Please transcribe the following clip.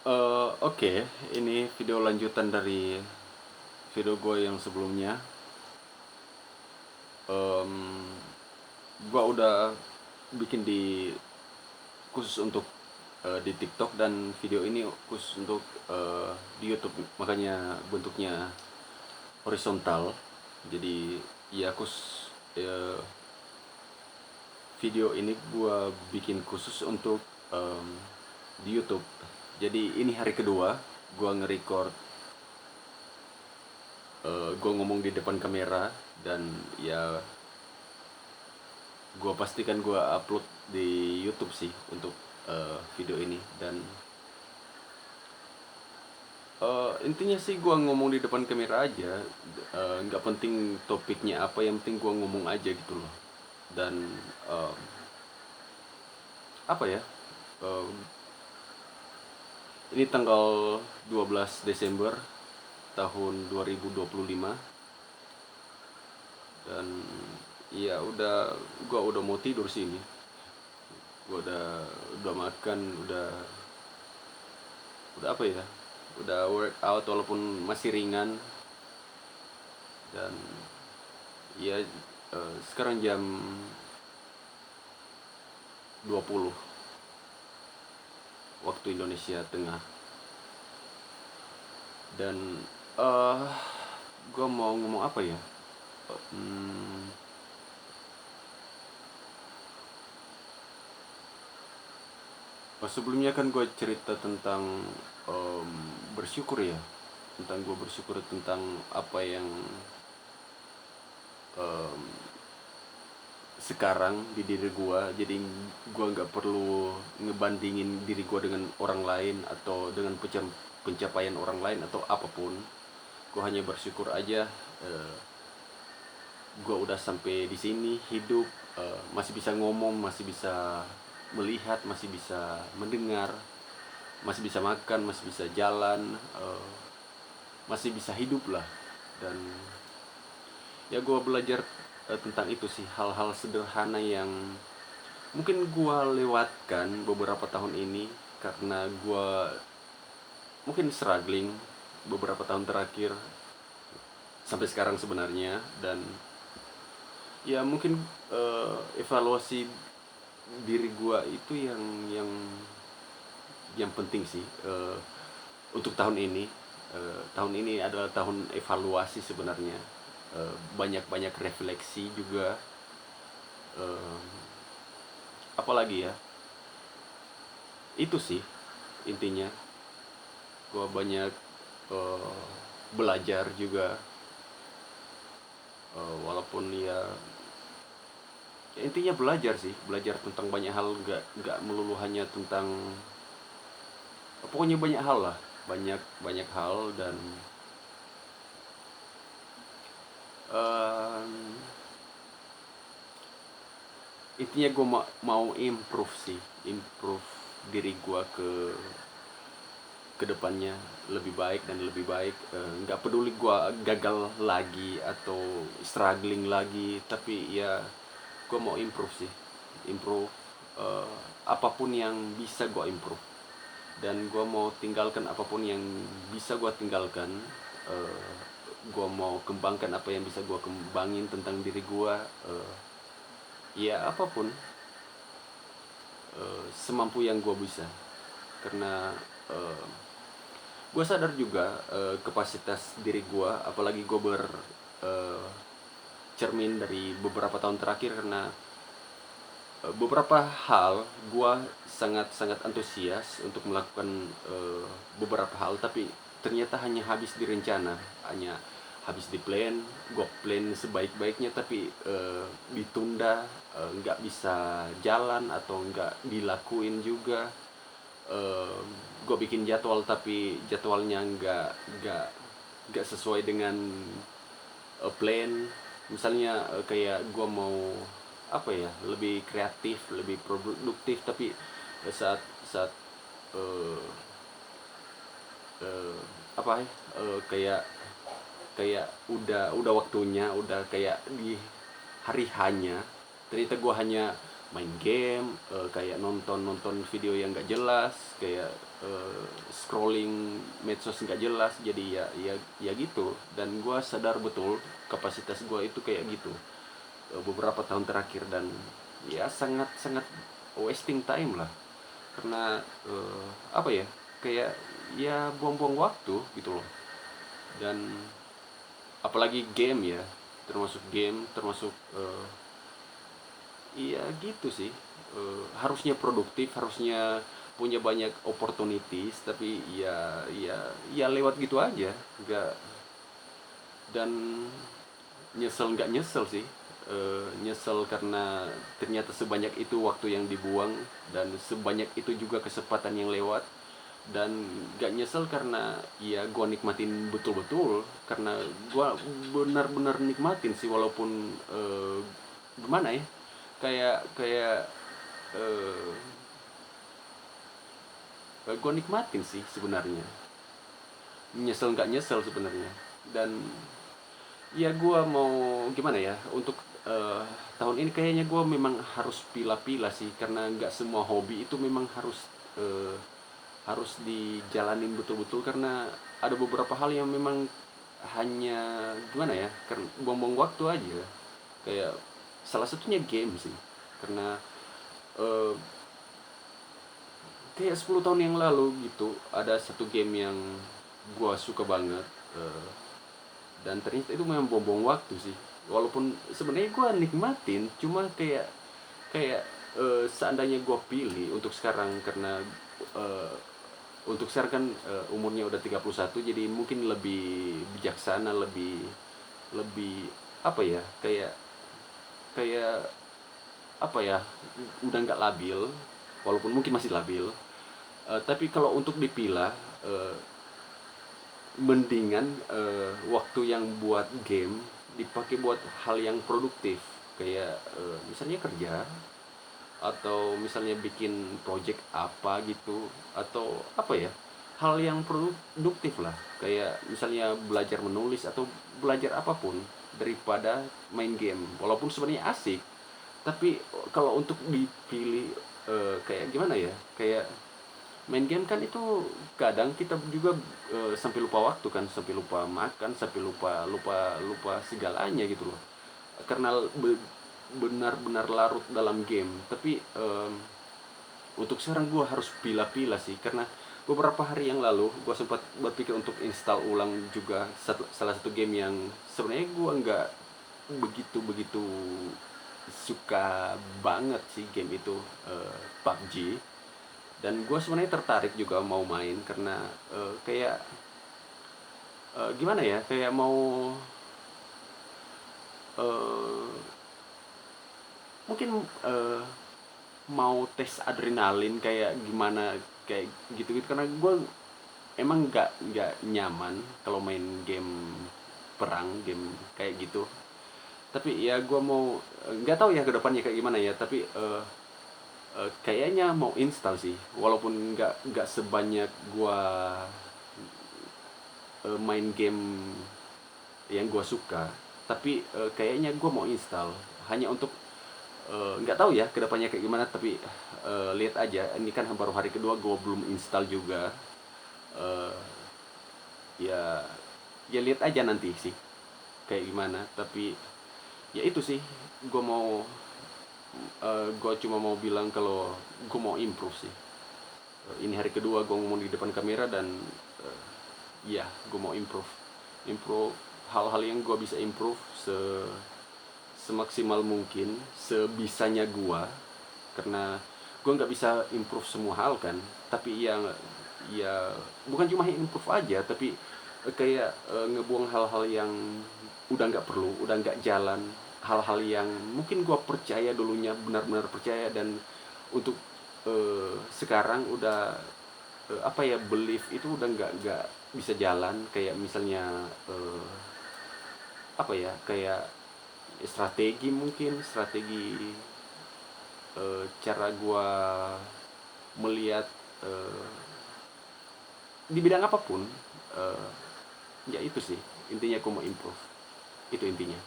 Oke, ini video lanjutan dari video gue yang sebelumnya. Gue udah bikin khusus untuk di TikTok, dan video ini khusus untuk di YouTube. Makanya bentuknya horizontal. Jadi ya video ini gue bikin khusus untuk di YouTube. Jadi ini hari kedua gue nge-record, gue ngomong di depan kamera, dan ya gue pastikan gue upload di YouTube sih untuk video ini. Dan intinya sih gue ngomong di depan kamera aja, nggak penting topiknya apa, yang penting gue ngomong aja gitu loh. Dan eh, apa ya, eh, ini tanggal 12 Desember tahun 2025. Dan ya gua udah mau tidur sini. Gua udah makan, udah apa ya, udah workout walaupun masih ringan. Dan ya sekarang jam 20 waktu Indonesia Tengah. Dan eh gua mau ngomong apa ya. Hmm, Sebelumnya kan gue cerita tentang em, bersyukur ya, tentang gue bersyukur tentang apa yang em, sekarang di diri gue. Jadi gue nggak perlu ngebandingin diri gue dengan orang lain, atau dengan pencapaian orang lain atau apapun. Gue hanya bersyukur aja, eh, gue udah sampai di sini hidup, masih bisa ngomong, masih bisa melihat, masih bisa mendengar, masih bisa makan, masih bisa jalan, masih bisa hidup lah. Dan ya gue belajar tentang itu sih, hal-hal sederhana yang mungkin gue lewatkan beberapa tahun ini, karena gue mungkin struggling beberapa tahun terakhir sampai sekarang sebenarnya. Dan ya mungkin evaluasi diri gue itu yang penting sih untuk tahun ini. Tahun ini adalah tahun evaluasi sebenarnya. Banyak-banyak refleksi juga. Eh, Apalagi ya, itu sih intinya. Gue banyak eh, belajar juga. Walaupun ya intinya belajar sih, belajar tentang banyak hal, nggak melulu hanya tentang, pokoknya banyak hal lah, banyak banyak hal. Dan em, intinya gue mau improve sih, improve diri gue ke depannya lebih baik dan lebih baik. Nggak peduli gue gagal lagi atau struggling lagi, tapi ya gue mau improve sih, improve eh, apapun yang bisa gue improve. Dan gue mau tinggalkan apapun yang bisa gue tinggalkan. eh, gue mau kembangkan apa yang bisa gue kembangin tentang diri gue. Ya apapun, semampu yang gue bisa. Karena eh, gue sadar juga kapasitas diri gue, apalagi gue cermin dari beberapa tahun terakhir. Karena beberapa hal gue sangat-sangat antusias untuk melakukan beberapa hal, tapi ternyata hanya habis direncana, hanya habis di plan. Gue plan sebaik-baiknya, tapi ditunda, nggak bisa jalan atau nggak dilakuin juga. eh, gue bikin jadwal, tapi jadwalnya nggak nggak sesuai dengan plan. Misalnya kayak gue mau apa ya, lebih kreatif, lebih produktif, tapi saat saat eh, eh, apa ya, kayak kayak udah waktunya, udah kayak di hari hanya, ternyata gue hanya main game, kayak nonton video yang nggak jelas, kayak scrolling medsos nggak jelas. Jadi ya gitu. Dan gue sadar betul kapasitas gue itu kayak gitu beberapa tahun terakhir, dan ya sangat sangat wasting time lah. Karena apa ya, kayak ya buang-buang waktu gitu loh. Dan apalagi game ya, termasuk game, termasuk iya gitu sih. Harusnya produktif, harusnya punya banyak opportunities, tapi ya lewat gitu aja. Nggak, dan nyesel nggak nyesel sih. Nyesel karena ternyata sebanyak itu waktu yang dibuang, dan sebanyak itu juga kesempatan yang lewat. Dan gak nyesel karena ya gua nikmatin betul-betul, karena gua benar-benar nikmatin sih, walaupun gimana ya, kayak kayak eh gue nikmatin sih sebenarnya. Nyesel nggak nyesel sebenarnya. Dan ya gue mau gimana ya, untuk eh, tahun ini kayaknya gue memang harus pilah-pilah sih, karena nggak semua hobi itu memang eh, harus dijalanin betul-betul, karena ada beberapa hal yang memang hanya gimana ya, karena buang-buang waktu aja. Kayak salah satunya game sih, karena eh, kayak 10 tahun yang lalu gitu ada satu game yang gua suka banget, eh, dan ternyata itu memang bom waktu sih, walaupun sebenarnya gua nikmatin, cuma kayak kayak seandainya gua pilih untuk sekarang, karena eh, untuk sekarang kan umurnya udah 31, jadi mungkin lebih bijaksana, lebih lebih apa ya, kayak kayak apa ya, udah nggak labil, walaupun mungkin masih labil. Tapi kalau untuk dipilah, eh, mendingan waktu yang buat game dipakai buat hal yang produktif, kayak misalnya kerja, atau misalnya bikin project apa gitu, atau apa ya, hal yang produktif lah, kayak misalnya belajar menulis atau belajar apapun, daripada main game, walaupun sebenarnya asik. Tapi kalau untuk dipilih, kayak gimana ya, kayak main game kan itu kadang kita juga sampai lupa waktu kan, sampai lupa makan, sampai lupa lupa lupa segalanya gitu loh, karena benar-benar larut dalam game. Tapi untuk sekarang gue harus pilih-pilih sih, karena beberapa hari yang lalu gue sempat berpikir untuk install ulang juga salah satu game yang sebenarnya gue nggak begitu begitu suka banget sih, game itu PUBG. Dan gue sebenarnya tertarik juga mau main, karena kayak gimana ya, kayak eh, mungkin mau tes adrenalin kayak gimana, kayak gitu-gitu, karena gue emang nggak nyaman kalau main game perang, game kayak gitu. Tapi ya gue mau, nggak tahu ya kedepannya kayak gimana ya, tapi kayaknya mau install sih, walaupun nggak sebanyak gue main game yang gue suka. Tapi kayaknya gue mau install hanya untuk nggak tahu ya kedepannya kayak gimana. Tapi lihat aja, ini kan baru hari kedua gue belum install juga. Eh, ya ya lihat aja nanti sih kayak gimana. Tapi ya itu sih, gue mau gue cuma mau bilang kalau gue mau improve sih. Ini hari kedua gue ngomong di depan kamera, dan eh, ya gue mau improve, improve hal-hal yang gue bisa improve semaksimal mungkin, sebisanya gue. Karena gue nggak bisa improve semua hal kan, tapi ya bukan cuma improve aja, tapi kayak ngebuang hal-hal yang udah nggak perlu, udah nggak jalan, hal-hal yang mungkin gue percaya dulunya benar-benar percaya, dan untuk sekarang udah apa ya, belief itu udah nggak bisa jalan. Kayak misalnya apa ya, kayak strategi, mungkin strategi cara gua melihat eh, di bidang apapun, eh, ya itu sih intinya, aku mau improve, itu intinya.